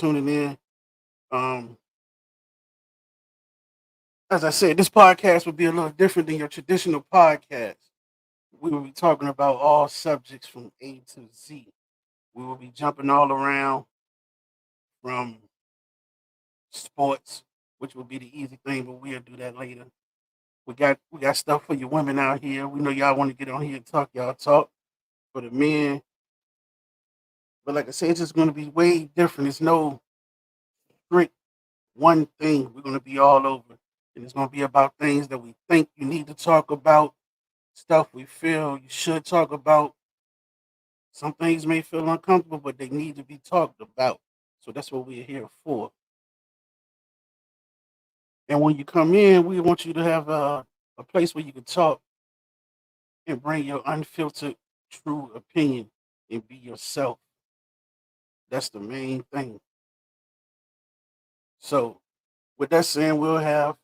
tuning in. Um, as I said, this podcast will be a little different than your traditional podcast. We will be talking about all subjects from A to Z. We will be jumping all around from sports, which will be the easy thing, but we'll do that later. We got stuff for you women out here. We know y'all want to get on here and talk. Y'all talk for the men, but like I said, it's just going to be way different. It's no strict one thing. We're going to be all over. And it's going to be about things that we think you need to talk about, stuff we feel you should talk about. Some things may feel uncomfortable, but they need to be talked about. So that's what we're here for. And when you come in, we want you to have a place where you can talk and bring your unfiltered, true opinion and be yourself. That's the main thing. So, with that saying, we'll have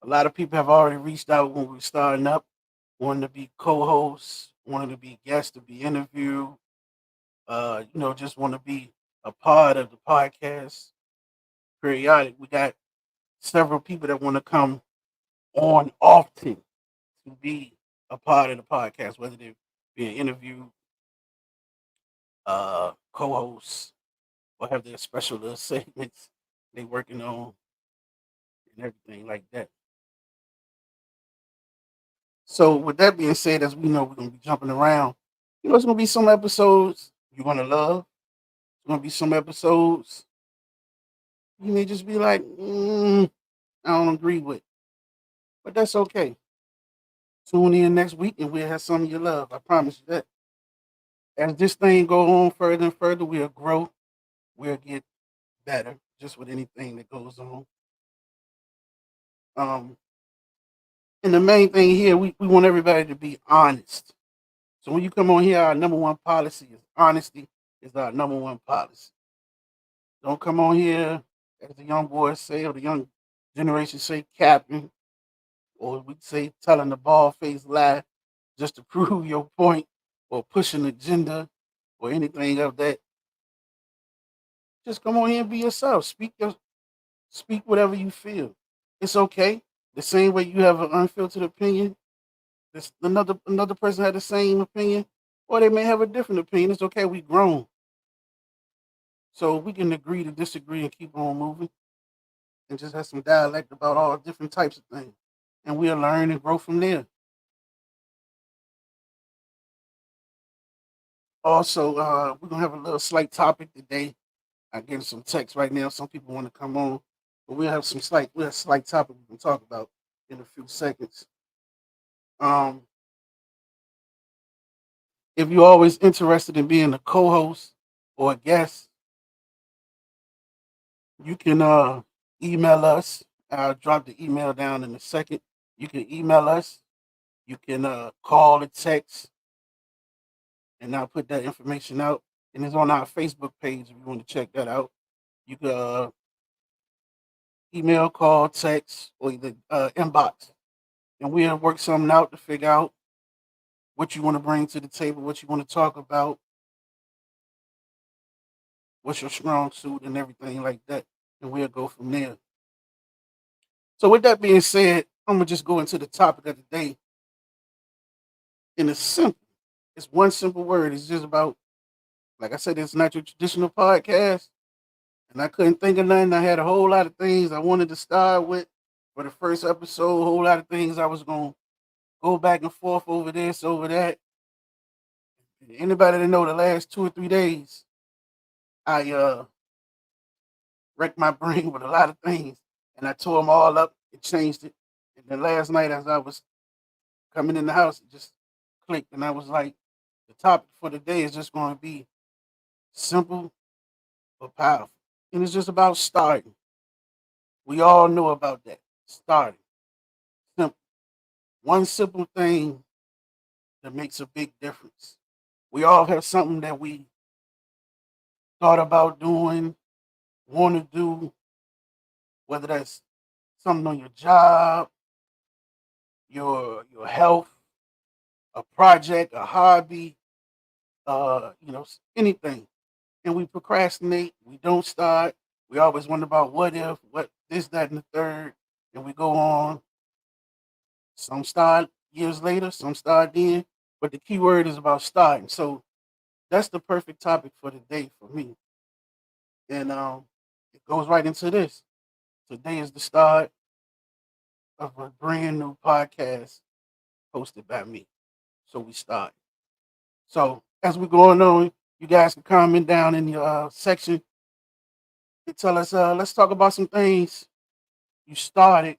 a lot of people have already reached out when we were starting up, wanting to be co-hosts, wanting to be guests, to be interviewed. Just want to be a part of the podcast. Periodic, we got several people that want to come on often to be a part of the podcast, whether they be an interview, co-hosts, or have their special little segments they working on and everything like that. So with that being said, as we know we're gonna be jumping around, it's gonna be some episodes you're gonna love. It's gonna be some episodes you may just be like, I don't agree with, but that's okay. Tune in next week and we'll have some of your love. I promise you that. As this thing go on further and further, we'll grow. We'll get better. Just with anything that goes on. Um, and the main thing here, we want everybody to be honest. So when you come on here, our number one policy is honesty. Is our number one policy. Don't come on here, as the young boys say, or the young generation say, capping, or we say telling the bald faced lie just to prove your point, or push an agenda, or anything of that. Just come on here and be yourself. Speak whatever you feel. It's okay. The same way you have an unfiltered opinion, this another person had the same opinion, or they may have a different opinion. It's okay. We grown, so we can agree to disagree and keep on moving, and just have some dialect about all different types of things, and we'll learn and grow from there. Also, we're gonna have a little slight topic today. I'm getting some text right now. Some people want to come on, but we'll have slight topic we can talk about in a few seconds. Um, if you're always interested in being a co-host or a guest, you can email us. I'll drop the email down in a second. You can email us. You can call or text, and I'll put that information out. And it's on our Facebook page if you want to check that out. You can email, call, text, or either inbox, and we'll work something out to figure out what you want to bring to the table, what you want to talk about, what's your strong suit, and everything like that. And we'll go from there. So, with that being said, I'm gonna just go into the topic of the day. And it's simple. It's one simple word. It's just about, like I said, it's not your traditional podcast. And I couldn't think of nothing. I had a whole lot of things I wanted to start with for the first episode. A whole lot of things I was gonna go back and forth over this, over that. Anybody that know the last 2 or 3 days, I wrecked my brain with a lot of things, and I tore them all up and changed it. And then last night, as I was coming in the house, it just clicked, and I was like, the topic for the day is just going to be simple but powerful, and it's just about starting. We all know about that. Starting simple, one simple thing that makes a big difference. We all have something that we thought about doing, want to do, whether that's something on your job, your health, a project, a hobby, anything. and we procrastinate. We don't start. We always wonder about what if, what this, that, and the third, and we go on. Some start years later, some start then, but the key word is about starting. So that's the perfect topic for the day for me, and it goes right into this. Today is the start of a brand new podcast hosted by me. So we start. So as we're going on, you guys can comment down in the section and tell us. Let's talk about some things you started.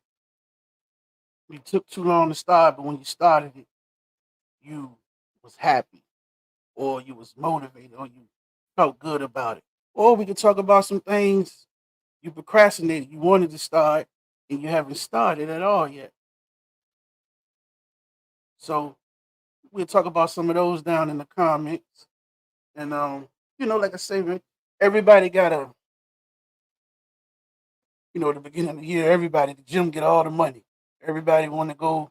You took too long to start, but when you started it, you was happy, or you was motivated, or you felt good about it. Or we could talk about some things you procrastinated. You wanted to start, and you haven't started at all yet. So we'll talk about some of those down in the comments. And like I say, man, everybody got a the beginning of the year, everybody, the gym get all the money. Everybody want to go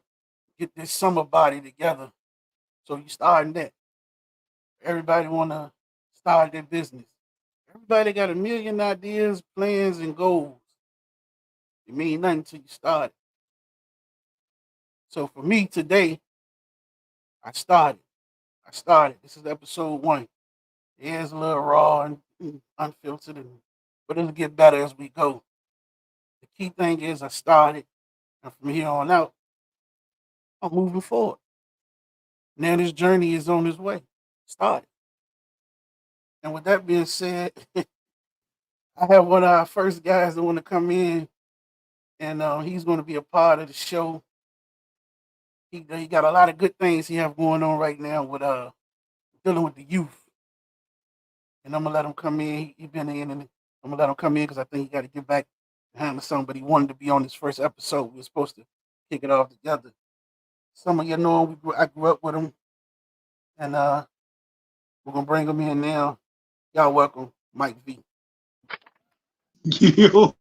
get this summer body together. So you starting that. Everybody want to start their business. Everybody got a million ideas, plans, and goals. It mean nothing until you start it. So for me today, I started. I started. This is episode 1. It is a little raw and unfiltered, but it'll get better as we go. The key thing is I started, and from here on out, I'm moving forward. Now this journey is on its way. Started. And with that being said, I have one of our first guys that want to come in, and he's going to be a part of the show. He got a lot of good things he have going on right now with dealing with the youth, and I'm gonna let him come in. He been in, and I'm gonna let him come in because I think he got to get back and handle something. But he wanted to be on this first episode. We were supposed to kick it off together. Some of you know him. I grew up with him, and we're gonna bring him in now. Y'all welcome, Mike V. Yo,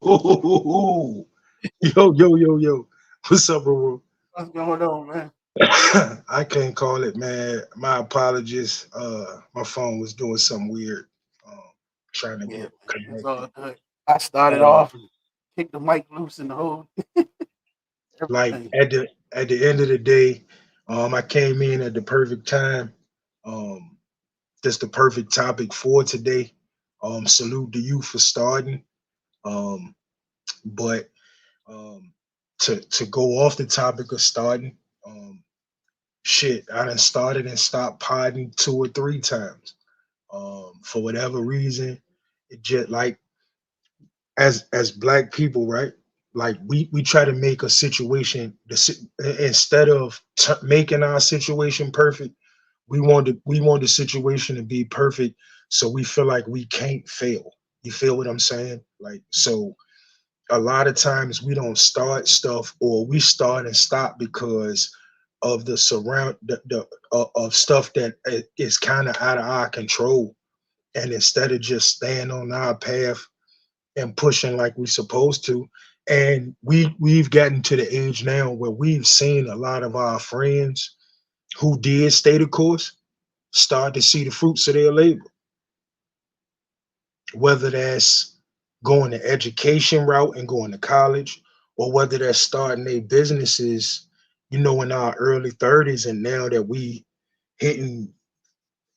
yo. What's up, bro? What's going on, man? I can't call it, man. My apologies. My phone was doing something weird. Um, trying to Yeah, get man, it's connected. all good. I started Um, off and kicked the mic loose and the whole like everything. at the end of the day, I came in at the perfect time. Um, that's the perfect topic for today. Salute to you for starting. Um, but um, to go off the topic of starting. Shit, I done started and stopped podding 2 or 3 times. For whatever reason, it just like as black people, right? Like we try to make a situation instead of making our situation perfect, we want the situation to be perfect, so we feel like we can't fail. You feel what I'm saying? Like so, a lot of times we don't start stuff or we start and stop because of the surround the of stuff that is kind of out of our control, and instead of just staying on our path and pushing like we're supposed to. And we've gotten to the age now where we've seen a lot of our friends who did stay the course start to see the fruits of their labor, whether that's going the education route and going to college, or whether that's starting their businesses, in our early 30s, and now that we hitting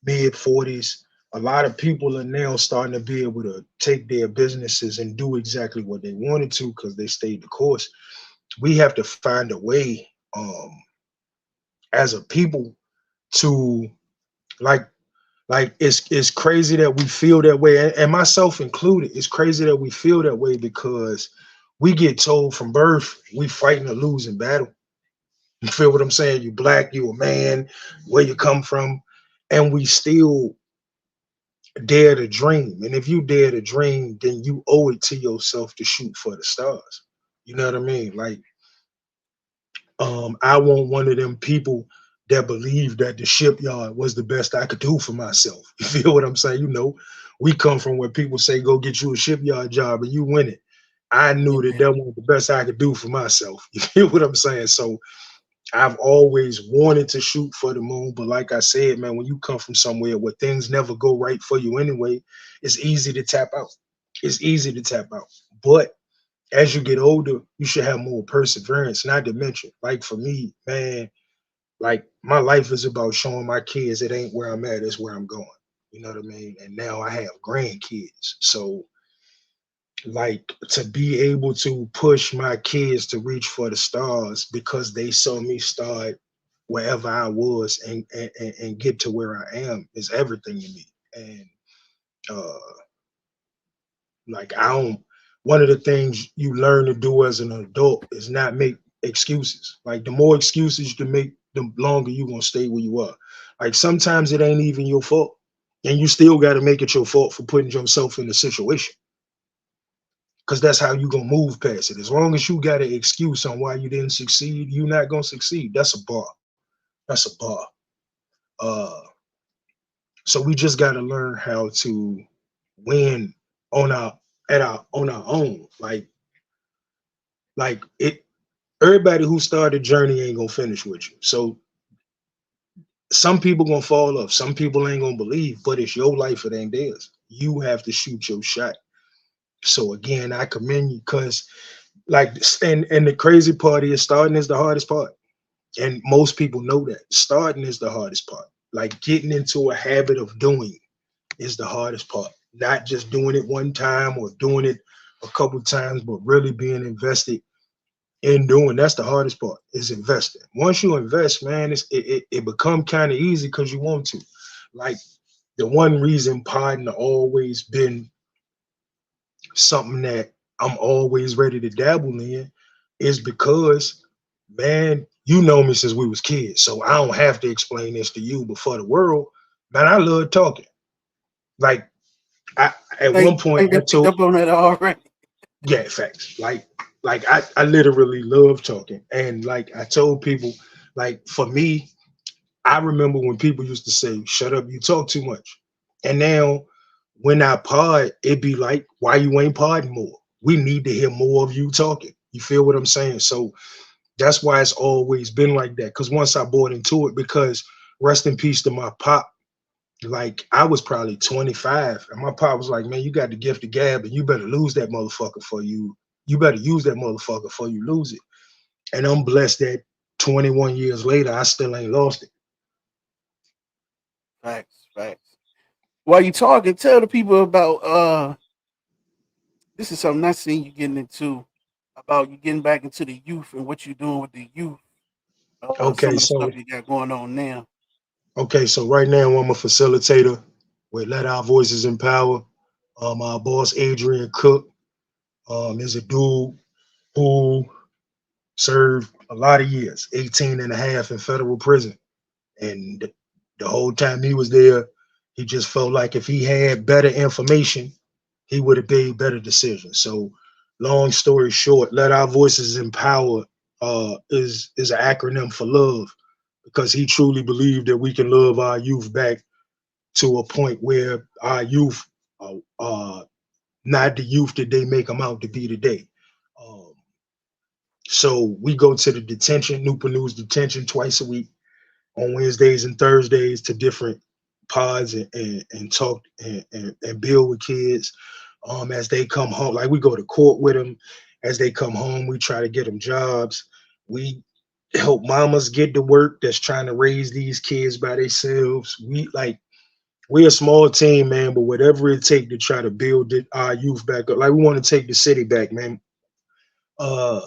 mid 40s, a lot of people are now starting to be able to take their businesses and do exactly what they wanted to because they stayed the course. We have to find a way, as a people, to like it's crazy that we feel that way, and myself included. It's crazy that we feel that way because we get told from birth we fighting a losing battle. You feel what I'm saying? You black, you a man, where you come from, and we still dare to dream. And if you dare to dream, then you owe it to yourself to shoot for the stars. You know what I mean? Like, I want one of them people that believe that the shipyard was the best I could do for myself. You feel what I'm saying? We come from where people say, go get you a shipyard job and you win it. I knew that Yeah, that was the best I could do for myself. You feel what I'm saying? So I've always wanted to shoot for the moon, but like I said, man, when you come from somewhere where things never go right for you anyway, it's easy to tap out. It's easy to tap out. But as you get older, you should have more perseverance. Not to mention, like for me, man, like my life is about showing my kids it ain't where I'm at, it's where I'm going. You know what I mean? And now I have grandkids. So like to be able to push my kids to reach for the stars because they saw me start wherever I was and get to where I am is everything to me. And uh like I don't one of the things you learn to do as an adult is not make excuses. Like the more excuses you make, the longer you gonna stay where you are. Like sometimes it ain't even your fault. And you still gotta make it your fault for putting yourself in the situation. Because that's how you gonna move past it. As long as you got an excuse on why you didn't succeed, you're not gonna succeed. That's a bar. That's a bar. Uh, so we just gotta learn how to win on our at our on our own. Like it. Everybody who started journey ain't gonna finish with you. So some people gonna fall off. Some people ain't gonna believe, but it's your life. It ain't theirs. You have to shoot your shot. So again, I commend you because like and the crazy part is starting is the hardest part. And most people know that starting is the hardest part. Like getting into a habit of doing is the hardest part. Not just doing it one time or doing it a couple times, but really being invested in doing. That's the hardest part is investing. Once you invest, man, it become kind of easy because you want to. Like the one reason Podden always been something that I'm always ready to dabble in is because, man, you know me since we was kids, so I don't have to explain this to you, but for the world, man, I love talking. Like I I at one think point I think I they picked told up on that already. yeah, facts. I literally love talking. And like I told people, like for me, I remember when people used to say, shut up, you talk too much. And now when I pod, it'd be like, why you ain't podding more? We need to hear more of you talking. You feel what I'm saying? So that's why it's always been like that. Cause once I bought into it, because rest in peace to my pop, like I was probably 25, and my pop was like, man, you got the gift of gab, and you better lose that motherfucker for you better use that motherfucker before you lose it. And I'm blessed that 21 years later, I still ain't lost it. Facts, facts. While you talking, tell the people about this is something I seen you getting into about you getting back into the youth and what you're doing with the youth. Okay, Some of the so stuff you got going on now. so right now I'm a facilitator with Let Our Voices Empower. My boss Adrian Cook is a dude who served a lot of years, 18 and a half in federal prison. And the whole time he was there, he just felt like if he had better information, he would have made better decisions. So, long story short, Let Our Voices Empower is an acronym for love because he truly believed that we can love our youth back to a point where our youth are not the youth that they make them out to be today. Um, so we go to the detention, Newport News detention twice a week on Wednesdays and Thursdays to different pods and talk and build with kids as they come home. Like we go to court with them as they come home. We try to get them jobs. We help mamas get to work that's trying to raise these kids by themselves. We're a small team, man, but whatever it takes to try to build our youth back up. Like we want to take the city back, man. Uh,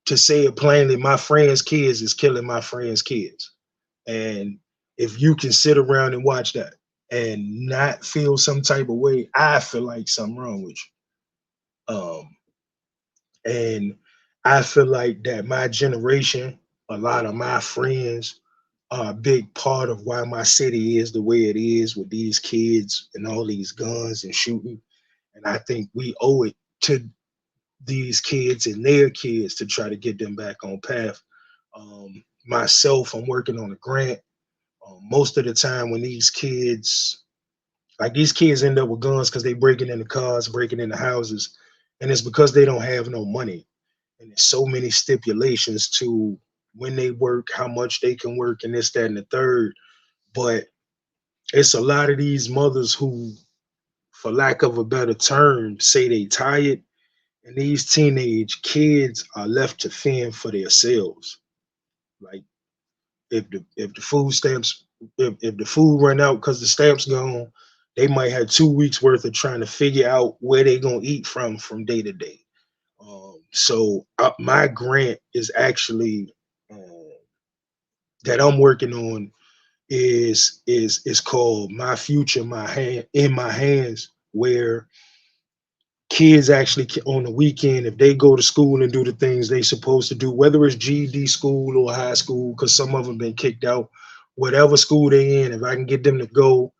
to say it plainly, my friends' kids is killing my friends' kids. And if you can sit around and watch that and not feel some type of way, I feel like something wrong with you. And I feel like that my generation, a lot of my friends are a big part of why my city is the way it is with these kids and all these guns and shooting. And I think we owe it to these kids and their kids to try to get them back on path. Myself, I'm working on a grant. Most of the time when these kids end up with guns because they breaking into cars, breaking into houses, and it's because they don't have no money. and there's so many stipulations to when they work, how much they can work, and this, that, and the third. But it's a lot of these mothers who, for lack of a better term, say they tired, and these teenage kids are left to fend for themselves. Like if the food stamps, if the food run out because the stamps gone, they might have 2 weeks worth of trying to figure out where they gonna eat from day to day. So my grant is actually that I'm working on is called My Future My Hand in My Hands, where kids actually on the weekend, if they go to school and do the things they supposed to do, whether it's GED school or high school, because some of them been kicked out, whatever school they in, if I can get them to go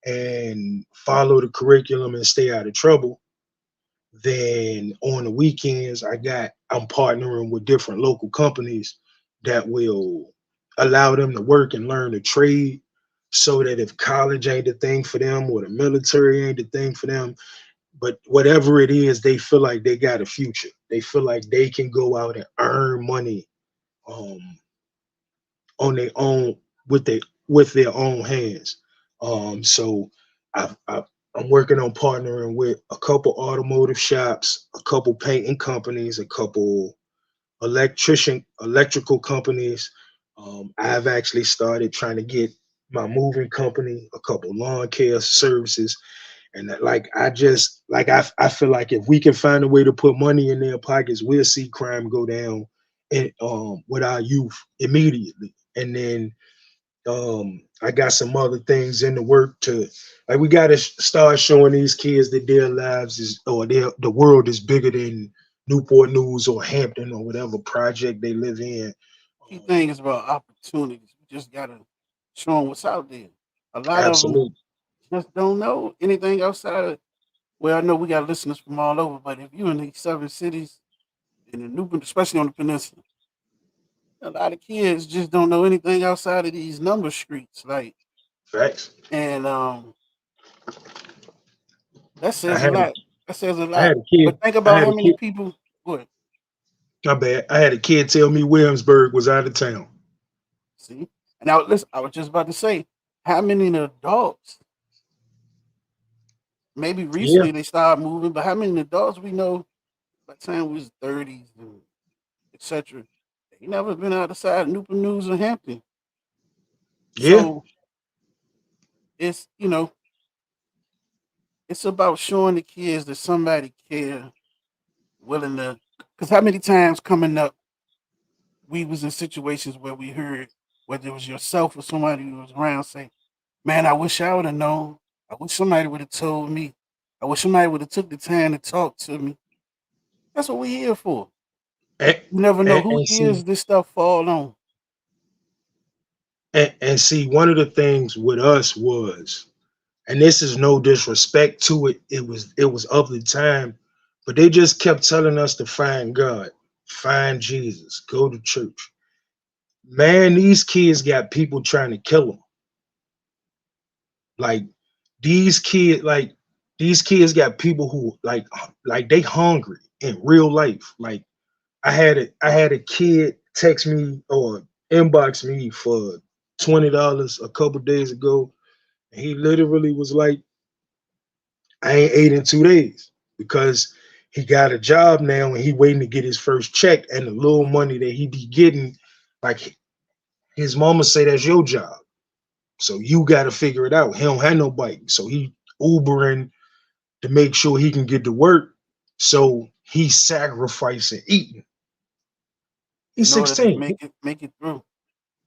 and follow the curriculum and stay out of trouble, then on the weekends I'm partnering with different local companies that will allow them to work and learn a trade, so that if college ain't the thing for them or the military ain't the thing for them, but whatever it is, they feel like they got a future. They feel like they can go out and earn money um, on their own with their own hands. So I'm working on partnering with a couple automotive shops, a couple painting companies, a couple electrical companies. I've actually started trying to get my moving company, a couple lawn care services, and that, like I feel like if we can find a way to put money in their pockets, we'll see crime go down and with our youth immediately. And then I got some other things in the work to, like, we got to start showing these kids that their lives is, or the world is bigger than Newport News or Hampton or whatever project they live in. Key thing is about opportunities. We just gotta show them what's out there. A lot of them Absolutely. just don't know anything outside of. Well, I know we got listeners from all over, but if you in these 7 cities in the New, especially on the peninsula, a lot of kids just don't know anything outside of these number streets. Like, Facts. and that I says a had lot. That says a I lot. had a kid. But think I about had how a many kid. people. What? My bad. I had a kid tell me Williamsburg was out of town. See, and now listen. I was just about to say, how many adults? Maybe Yeah, recently they started moving, but how many adults we know by the time we was 30s and etc. They never been outside of Newport News or Hampton. yeah, So it's it's about showing the kids that somebody care, willing to. Because how many times coming up, we was in situations where we heard, whether it was yourself or somebody who was around, say, "Man, I wish I would have known. I wish somebody would have told me. I wish somebody would have took the time to talk to me." That's what we here for. and, You never know who and see ears this stuff fall on. and see one of the things with us was, and this is no disrespect to it, it was of the time, but they just kept telling us to find God, find Jesus, go to church. Man, these kids got people trying to kill them. Like these kids, like these kids got people who like they hungry in real life. Like I had a kid text me or inbox me for $20 a couple days ago. And he literally was like, I ain't ate in 2 days because he got a job now and he waiting to get his first check, and the little money that he be getting, like his mama say that's your job. So you gotta figure it out. He don't have no bike. So he Ubering to make sure he can get to work. So he's sacrificing eating. He's In order to 16. make it through.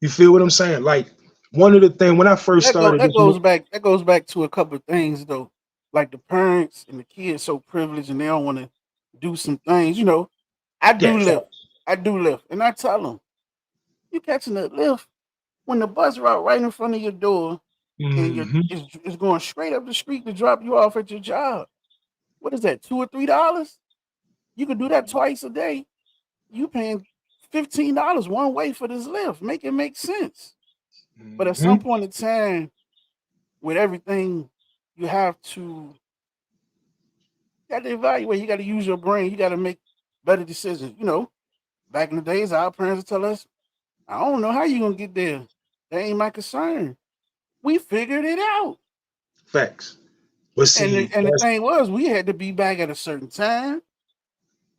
You feel what I'm saying? Like one of the things when I first That go started that this, goes back that goes back to a couple of things though. Like the parents and the kids so privileged and they don't want to do some things. I yeah, do lift. I do lift. And I tell them, you catching that lift when the bus route right in front of your door and hmm it's going straight up the street to drop you off at your job. What is that, $2 or $3? You could do that twice a day. You paying $15 one way for this lift. Make it make sense. But at some hmm point in time, with everything, you have to you got to evaluate. You got to use your brain. You got to make better decisions. Back in the days, our parents would tell us, "I don't know how you gonna get there. That ain't my concern." We figured it out, Facts. But and see, the thing was, we had to be back at a certain time,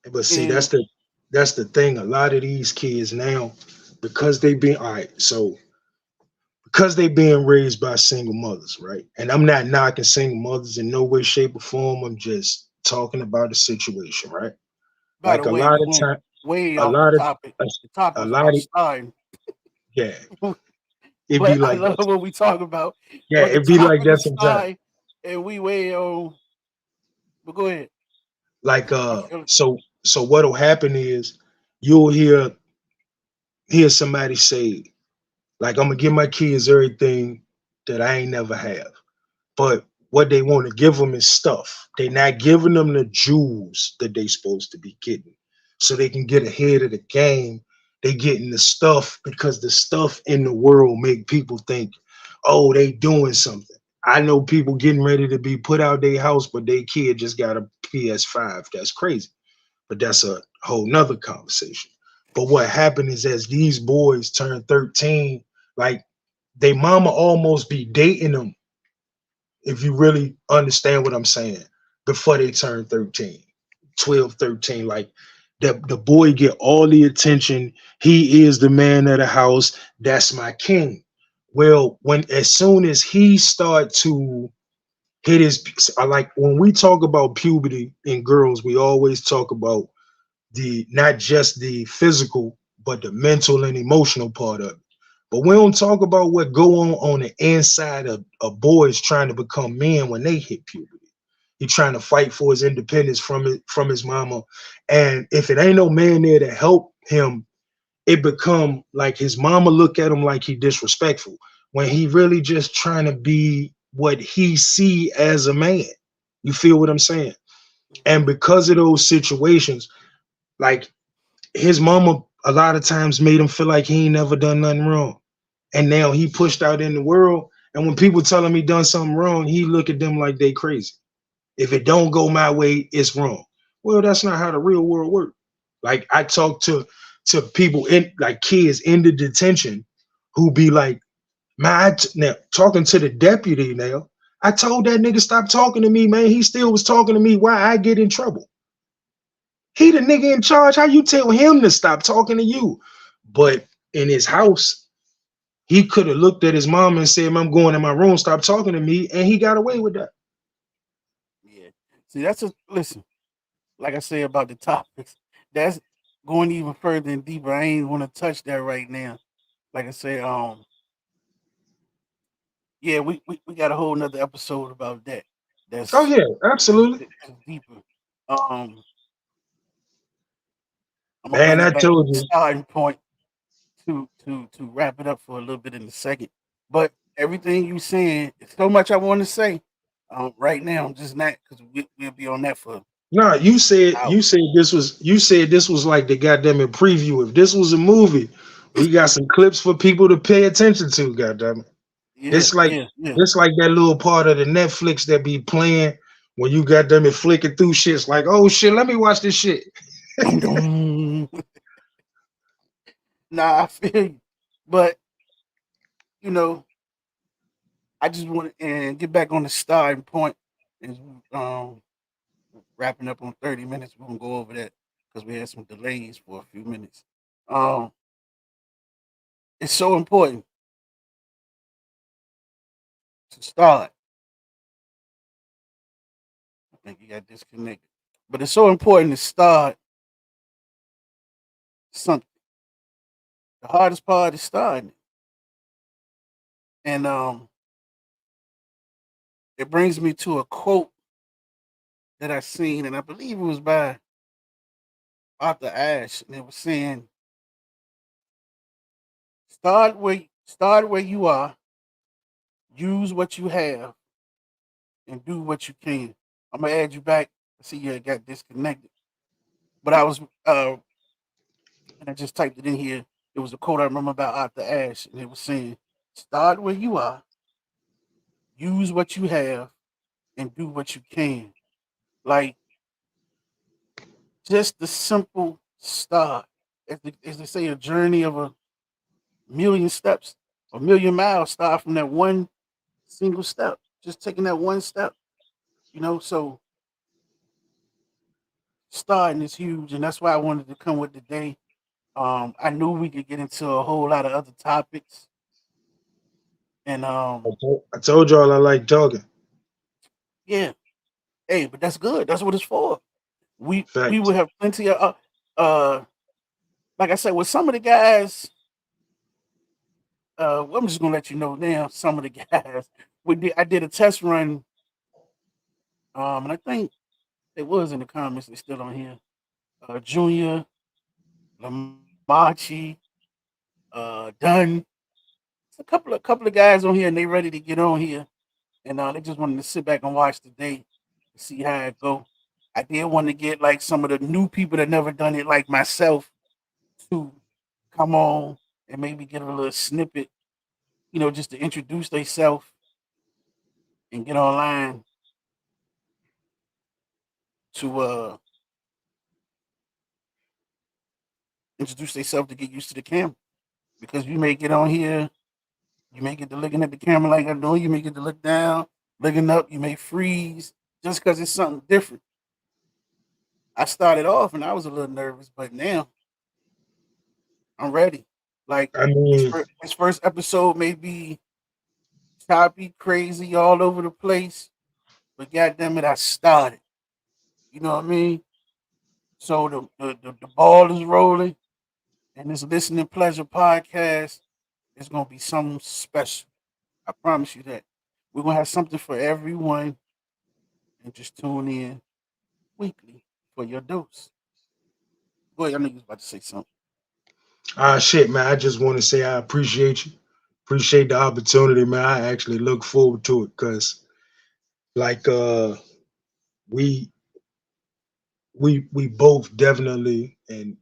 that's and the thing. A lot of these kids now, because they being all right, so because they being raised by single mothers, right? And I'm not knocking single mothers in no way, shape, or form. I'm just talking about the situation, right? by the Like a way, lot we of went time, way a off the lot of topic. a, The topic a was lot about of starting, yeah, it'd be but I like love that. what we talk about. Yeah, But the it'd be like topic that was sometimes. starting, and we way on. But go ahead. Like I feel so what'll happen is you'll hear somebody say, like, I'm gonna give my kids everything that I ain't never have. But what they want to give them is stuff. They're not giving them the jewels that they supposed to be getting, so they can get ahead of the game. They getting the stuff because the stuff in the world make people think, oh, they doing something. I know people getting ready to be put out their house, but their kid just got a PS5. That's crazy. But that's a whole nother conversation. But what happened is as these boys turn 13, like they mama almost be dating them, if you really understand what I'm saying, before they turn 13, 12, 13. Like the boy get all the attention. He is the man of the house. That's my king. Well, when as soon as he start to hit his, I like when we talk about puberty in girls, we always talk about the not just the physical, but the mental and emotional part of it. But we don't talk about what go on the inside of boys trying to become men when they hit puberty. He trying to fight for his independence from his mama, and if it ain't no man there to help him, it become like his mama look at him like he disrespectful when he really just trying to be what he see as a man. You feel what I'm saying? And because of those situations, like his mama a lot of times made him feel like he ain't never done nothing wrong. And now he pushed out in the world. And when people tell him he done something wrong, he look at them like they crazy. If it don't go my way, it's wrong. Well, that's not how the real world works. Like I talk to people in like kids in the detention who be like, man, now talking to the deputy now. I told that nigga stop talking to me, man. He still was talking to me. Why I get in trouble? He the nigga in charge. How you tell him to stop talking to you? But in his house, he could have looked at his mom and said, I'm going in my room, stop talking to me, and he got away with that. yeah. See, that's a listen. Like I say about the topics, that's going even further and deeper. I ain't want to touch that right now. Like I say, yeah, we got a whole nother episode about that. Oh That's yeah, absolutely. that's deeper. Um, I'm gonna Man, bring I it back to told the you. starting point to wrap it up for a little bit in a second. But everything you saying, it's so much I want to say. Right now I'm just not because we'll be on that for Nah, hours. you said this was like the goddamn it preview. If this was a movie, we got some clips for people to pay attention to, goddamn it. Yeah, It's like yeah, yeah. it's like that little part of the Netflix that be playing when you got them and flicking through shit. It's like, oh shit, let me watch this shit. Ding dong. Nah, I feel you. But you know, I just want to and get back on the starting point and wrapping up on 30 minutes. We're gonna go over that because we had some delays for a few minutes. Um, it's so important to start. I think you got disconnected, but it's so important to start something. The hardest part is starting, and it brings me to a quote that I seen, and I believe it was by Arthur Ashe, and it was saying, start where you are, use what you have, and do what you can." I'm gonna add you back. I see you got disconnected, but I was and I just typed it in here. It was a quote I remember about Arthur Ashe, and it was saying, "Start where you are, use what you have, and do what you can." Like just the simple start. as they say, a journey of a million steps, a million miles start from that one single step. Just taking that one step, So starting is huge, and that's why I wanted to come with today. I knew we could get into a whole lot of other topics, and I told y'all I like talking. yeah, hey, but that's good. That's what it's for. We Facts. will have plenty of like I said, with some of the guys. Well, I'm just gonna let you know now. Some of the guys I did a test run, and I think it was in the comments. They're still on here. Junior, Lamachi, Dunn. It's a couple of guys on here, and they ready to get on here, and they just wanted to sit back and watch today to see how it go. I did want to get like some of the new people that never done it, like myself, to come on and maybe get a little snippet, just to introduce themselves and get online to introduce themselves to get used to the camera. Because you may get on here, you may get to looking at the camera like I'm doing, you may get to look down, looking up, you may freeze just because it's something different. I started off and I was a little nervous, but now I'm ready. Like I this mean, first, this first episode may be choppy, crazy, all over the place, but goddamn it, I started. You know what I mean? So the ball is rolling, and this listening pleasure podcast is gonna be something special. I promise you that. We're gonna have something for everyone, and just tune in weekly for your dose. Go ahead, I know you was about to say something. shit, man. I just want to say I appreciate you. Appreciate the opportunity, man. I actually look forward to it because, like, we we both definitely and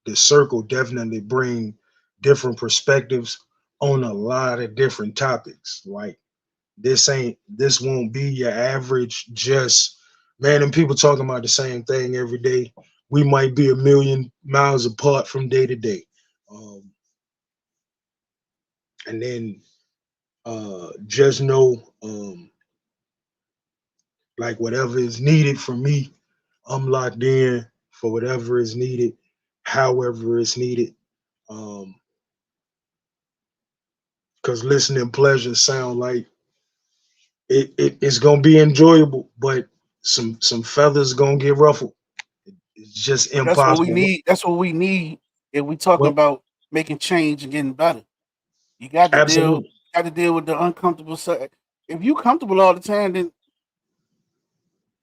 the circle definitely bring different perspectives on a lot of different topics. Like this won't be your average just man and people talking about the same thing every day. We might be a million miles apart from day to day. Um, and then just know like whatever is needed from me, I'm locked in for whatever is needed, however it's needed. Um, because listening pleasure sound like it's gonna be enjoyable, but some feathers gonna get ruffled. It's just But that's what we impossible. need. That's what we need if we talking Well, about making change and getting better. You got to deal. absolutely Got to deal with the uncomfortable side. If you comfortable all the time, then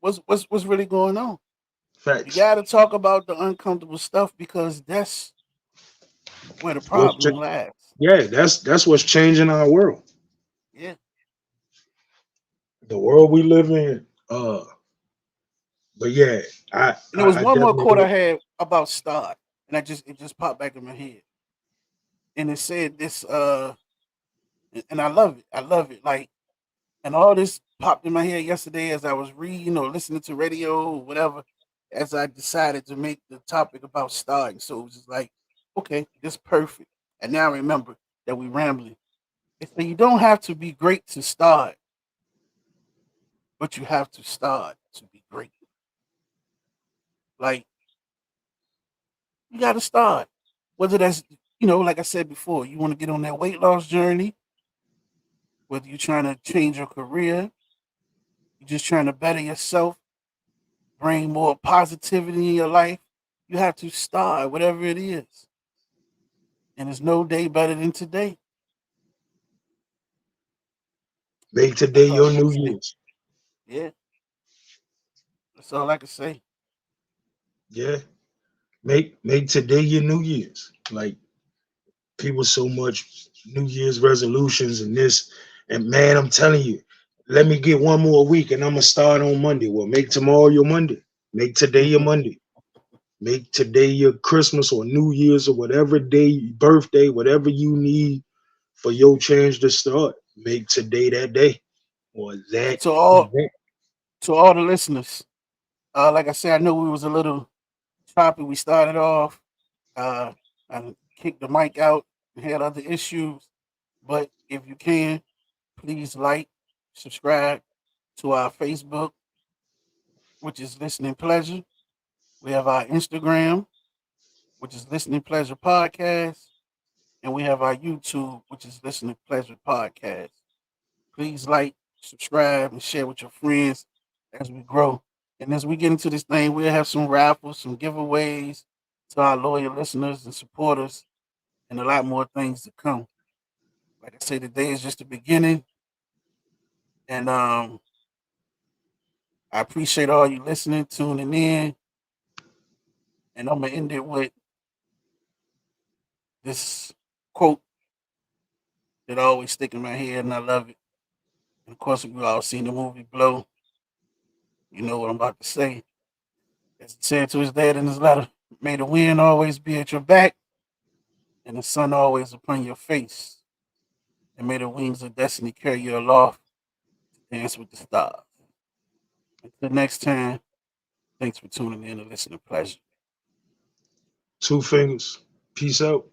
what's really going on? You facts. got to talk about the uncomfortable stuff because that's where the What's problem lies. yeah, that's what's changing our world. Yeah. The world we live in. But yeah, And there was I one more quote I definitely had about start, and it just popped back in my head, and it said this, and I love it. I love it. Like, and all this popped in my head yesterday as I was reading or listening to radio or whatever, as I decided to make the topic about starting. So it was just like, okay, this perfect. And now I remember that we rambling. It's that you don't have to be great to start, but you have to start to be great. Like, you got to start. Whether that's, like I said before, you want to get on that weight loss journey, whether you're trying to change your career, you're just trying to better yourself, bring more positivity in your life, you have to start, whatever it is. And there's no day better than today. make today That's all your I got New to say. Year's. Yeah, that's all I can say. Yeah, make today your New Year's. Like people so much New Year's resolutions and this, and man, I'm telling you, let me get one more week and I'm gonna start on Monday. Well, make tomorrow your Monday. Make today your Monday. Make today your Christmas or New Year's or whatever day, birthday, whatever you need for your change to start. Make today that day or And that to all event. to all the listeners, like I said, I know we was a little choppy. We started off. Uh, I kicked the mic out and had other issues, but if you can, please like, subscribe to our Facebook, which is Listening Pleasure. We have our Instagram, which is Listening Pleasure Podcast, and we have our YouTube, which is Listening Pleasure Podcast. Please like, subscribe, and share with your friends as we grow. And as we get into this thing, we'll have some raffles, some giveaways to our loyal listeners and supporters, and a lot more things to come. Like I say, today is just the beginning, and I appreciate all you listening, tuning in, and I'm gonna end it with this quote that always stick in my head, and I love it. And of course, we all seen the movie Blow. You know what I'm about to say. As he said to his dad in his letter, may the wind always be at your back and the sun always upon your face. And may the wings of destiny carry you aloft to dance with the stars. Until next time, thanks for tuning in and listening. Pleasure. Two fingers. Peace out.